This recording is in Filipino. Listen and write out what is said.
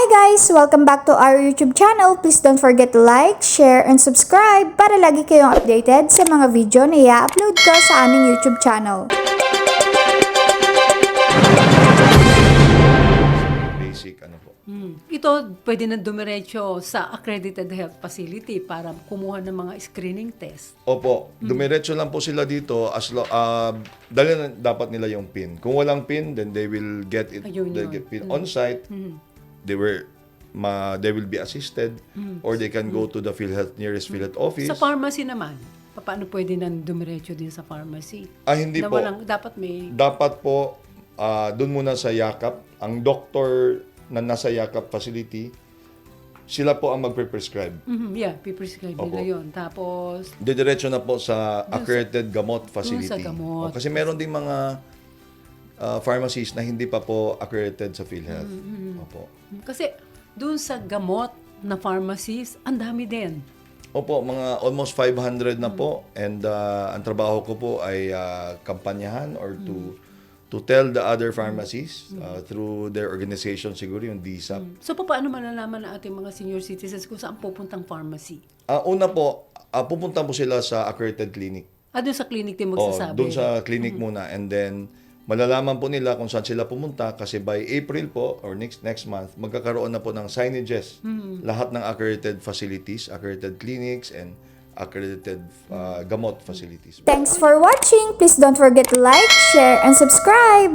guys! Welcome back to our YouTube channel. Please don't forget to like, share, and subscribe para lagi kayong updated sa mga video na i-upload ko sa aming YouTube channel. Basic ano po. Ito pwede na dumiretso sa accredited health facility para kumuha ng mga screening test. Opo, dumiretso lang po sila dito dahil dapat nila yung PIN. Kung walang PIN, then they will get it. Ayun They'll yun. get PIN on site. They will be assisted or they can go to the PhilHealth nearest PhilHealth office. Sa pharmacy naman, paano pwede na dumiretso din sa pharmacy? Hindi Na po. dapat may... Dapat po doon muna sa Yakap, ang doktor na nasa Yakap facility, sila po ang magpe-prescribe. Yeah, piprescribe Opo. nila yun. Tapos, Didiretso na po sa accredited gamot facility. sa gamot. Kasi meron ding mga pharmacies na hindi pa po accredited sa PhilHealth. Opo. kasi dun sa gamot na pharmacies, ang dami din. Opo, mga almost 500 na po. And ang trabaho ko po ay kampanyahan or to tell the other pharmacies through their organization, siguro yung DSAP. So, paano malalaman ng ating mga senior citizens kung saan pupuntang pharmacy? Una po, pupunta po sila sa accredited clinic. Doon sa clinic din Oh, magsasabi? doon sa clinic muna. And then, malalaman po nila kung saan sila pumunta kasi by April po or next month, magkakaroon na po ng signages. Lahat ng accredited facilities, accredited clinics, and accredited gamot facilities. Thanks for watching! Please don't forget to like, share, and subscribe!